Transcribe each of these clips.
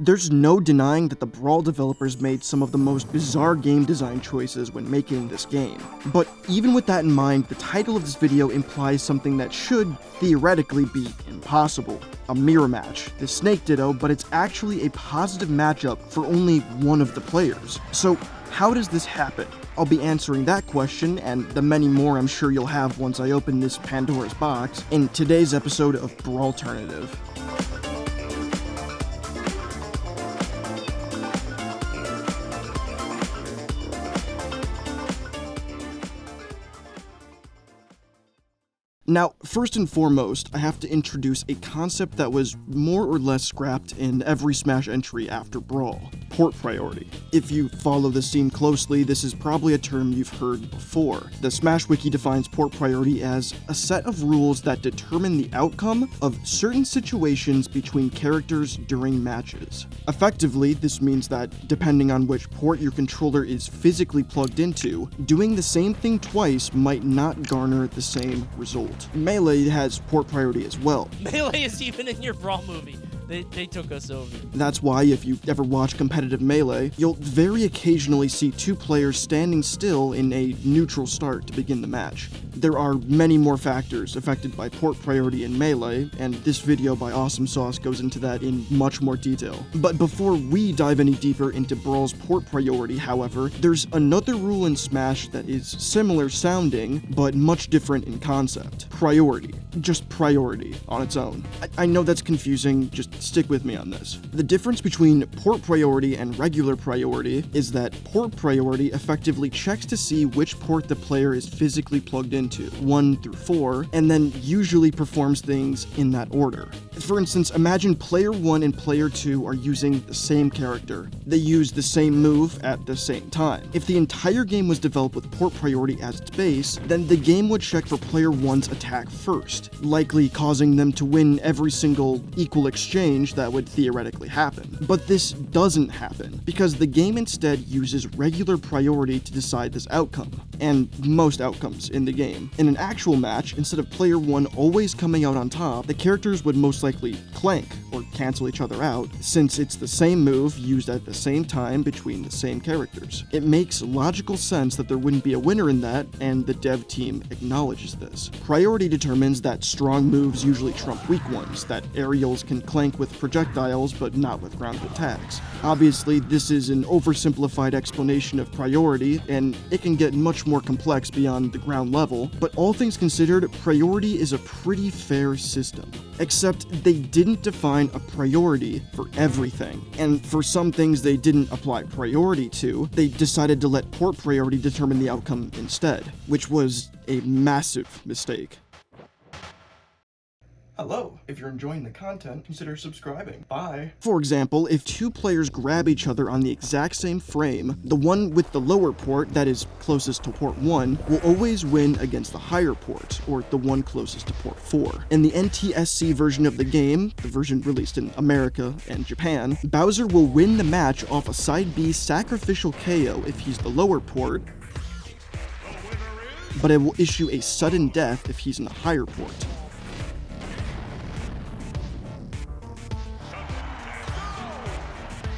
There's no denying that the Brawl developers made some of the most bizarre game design choices when making this game. But even with that in mind, the title of this video implies something that should theoretically be impossible. A mirror match. The Snake Ditto, but it's actually a positive matchup for only one of the players. So how does this happen? I'll be answering that question, and the many more I'm sure you'll have once I open this Pandora's box, in today's episode of Brawlternative. Now, first and foremost, I have to introduce a concept that was more or less scrapped in every Smash entry after Brawl: port priority. If you follow the scene closely, this is probably a term you've heard before. The Smash Wiki defines port priority as a set of rules that determine the outcome of certain situations between characters during matches. Effectively, this means that, depending on which port your controller is physically plugged into, doing the same thing twice might not garner the same result. Melee has port priority as well. Melee is even in your Brawl movie. They took us over. That's why if you ever watch competitive Melee, you'll very occasionally see two players standing still in a neutral start to begin the match. There are many more factors affected by port priority in Melee, and this video by Awesome Sauce goes into that in much more detail. But before we dive any deeper into Brawl's port priority, however, there's another rule in Smash that is similar sounding, but much different in concept. Priority. Just priority on its own. I know that's confusing, just stick with me on this. The difference between port priority and regular priority is that port priority effectively checks to see which port the player is physically plugged into, 1 through 4, and then usually performs things in that order. For instance, imagine player 1 and player 2 are using the same character. They use the same move at the same time. If the entire game was developed with port priority as its base, then the game would check for player 1's attack first, likely causing them to win every single equal exchange that would theoretically happen. But this doesn't happen, because the game instead uses regular priority to decide this outcome, and most outcomes in the game. In an actual match, instead of player 1 always coming out on top, the characters would most likely clank, or cancel each other out, since it's the same move used at the same time between the same characters. It makes logical sense that there wouldn't be a winner in that, and the dev team acknowledges this. Priority determines that strong moves usually trump weak ones, that aerials can clank with projectiles but not with grounded attacks. Obviously, this is an oversimplified explanation of priority, and it can get much more complex beyond the ground level, but all things considered, priority is a pretty fair system. Except they didn't define a priority for everything, and for some things they didn't apply priority to, they decided to let port priority determine the outcome instead, which was a massive mistake. Hello. If you're enjoying the content, consider subscribing. Bye. For example, if two players grab each other on the exact same frame, the one with the lower port, that is closest to port 1, will always win against the higher port, or the one closest to port 4. In the NTSC version of the game, the version released in America and Japan, Bowser will win the match off a side B sacrificial KO if he's the lower port, but it will issue a sudden death if he's in the higher port.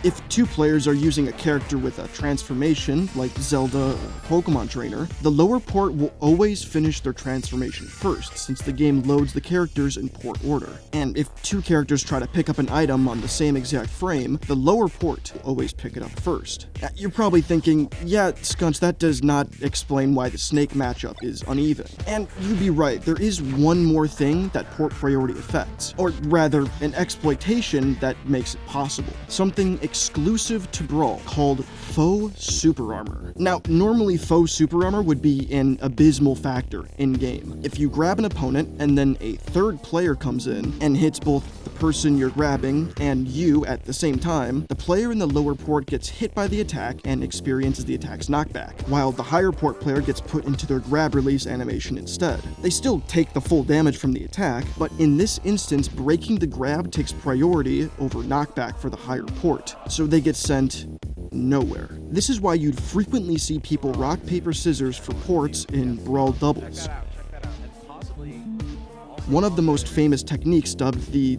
If two players are using a character with a transformation, like Zelda or Pokemon Trainer, the lower port will always finish their transformation first, since the game loads the characters in port order. And if two characters try to pick up an item on the same exact frame, the lower port will always pick it up first. You're probably thinking, yeah, SKUNCH, that does not explain why the Snake matchup is uneven. And you'd be right, there is one more thing that port priority affects, or rather, an exploitation that makes it possible. Something exclusive to Brawl called faux super armor. Now, normally faux super armor would be an abysmal factor in-game. If you grab an opponent and then a third player comes in and hits both the person you're grabbing and you at the same time, the player in the lower port gets hit by the attack and experiences the attack's knockback, while the higher port player gets put into their grab release animation instead. They still take the full damage from the attack, but in this instance, breaking the grab takes priority over knockback for the higher port, so they get sent nowhere. This is why you'd frequently see people rock, paper, scissors for ports in Brawl doubles. One of the most famous techniques, dubbed the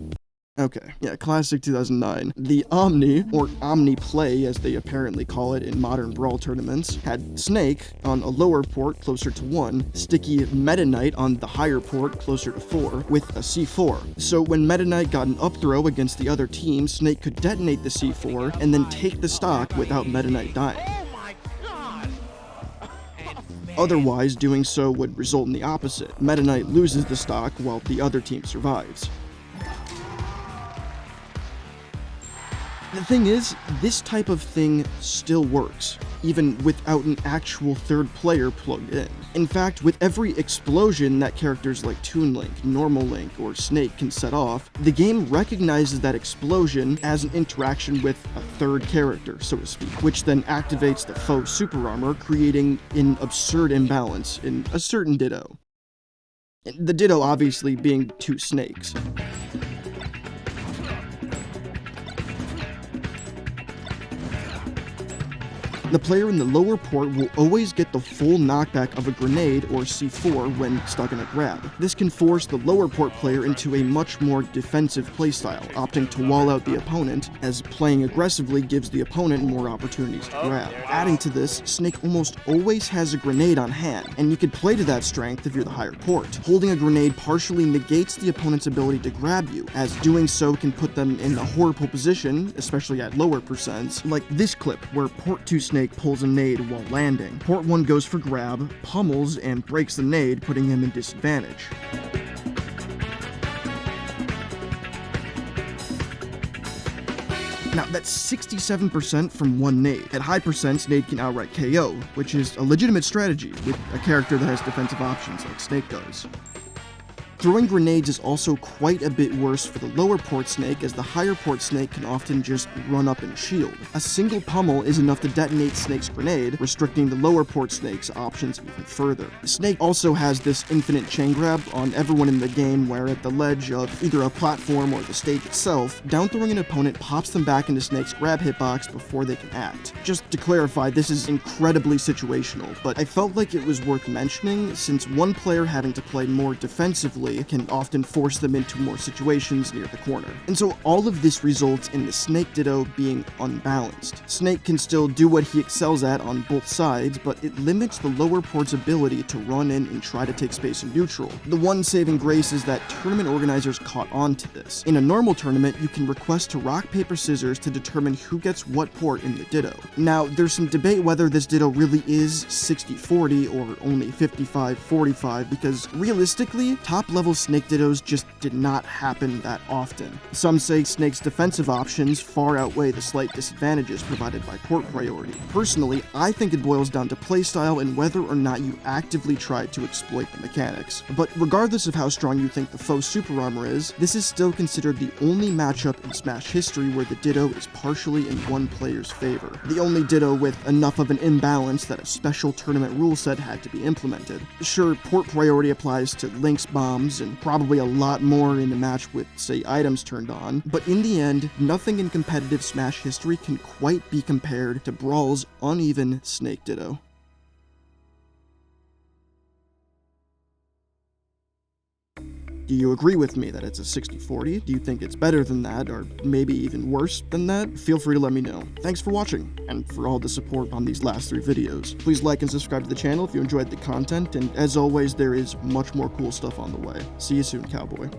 Okay, yeah, classic 2009. The Omni, or Omni Play as they apparently call it in modern Brawl tournaments, had Snake on a lower port closer to 1, Sticky Meta Knight on the higher port closer to 4, with a C4. So when Meta Knight got an up throw against the other team, Snake could detonate the C4 and then take the stock without Meta Knight dying. Otherwise, doing so would result in the opposite. Meta Knight loses the stock while the other team survives. The thing is, this type of thing still works, even without an actual third player plugged in. In fact, with every explosion that characters like Toon Link, Normal Link, or Snake can set off, the game recognizes that explosion as an interaction with a third character, so to speak, which then activates the foe super armor, creating an absurd imbalance in a certain Ditto. The Ditto obviously being two snakes. The player in the lower port will always get the full knockback of a grenade or C4 when stuck in a grab. This can force the lower port player into a much more defensive playstyle, opting to wall out the opponent, as playing aggressively gives the opponent more opportunities to grab. Adding to this, Snake almost always has a grenade on hand, and you could play to that strength if you're the higher port. Holding a grenade partially negates the opponent's ability to grab you, as doing so can put them in a horrible position, especially at lower percents, like this clip where port 2 Snake pulls a nade while landing. Port 1 goes for grab, pummels, and breaks the nade, putting him in disadvantage. Now, that's 67% from one nade. At high percents, nade can outright KO, which is a legitimate strategy with a character that has defensive options like Snake does. Throwing grenades is also quite a bit worse for the lower port Snake, as the higher port Snake can often just run up and shield. A single pummel is enough to detonate Snake's grenade, restricting the lower port Snake's options even further. Snake also has this infinite chain grab on everyone in the game, where at the ledge of either a platform or the stage itself, down throwing an opponent pops them back into Snake's grab hitbox before they can act. Just to clarify, this is incredibly situational, but I felt like it was worth mentioning, since one player having to play more defensively can often force them into more situations near the corner. And so all of this results in the Snake Ditto being unbalanced. Snake can still do what he excels at on both sides, but it limits the lower port's ability to run in and try to take space in neutral. The one saving grace is that tournament organizers caught on to this. In a normal tournament, you can request to rock, paper, scissors to determine who gets what port in the Ditto. Now, there's some debate whether this Ditto really is 60-40 or only 55-45, because realistically, top-level Snake Dittos just did not happen that often. Some say Snake's defensive options far outweigh the slight disadvantages provided by port priority. Personally, I think it boils down to playstyle and whether or not you actively try to exploit the mechanics. But regardless of how strong you think the foe super armor is, this is still considered the only matchup in Smash history where the Ditto is partially in one player's favor. The only Ditto with enough of an imbalance that a special tournament rule set had to be implemented. Sure, port priority applies to Link's bombs and probably a lot more in a match with, say, items turned on, but in the end, nothing in competitive Smash history can quite be compared to Brawl's uneven Snake Ditto. Do you agree with me that it's a 60-40? Do you think it's better than that, or maybe even worse than that? Feel free to let me know. Thanks for watching, and for all the support on these last 3 videos. Please like and subscribe to the channel if you enjoyed the content, and as always, there is much more cool stuff on the way. See you soon, cowboy.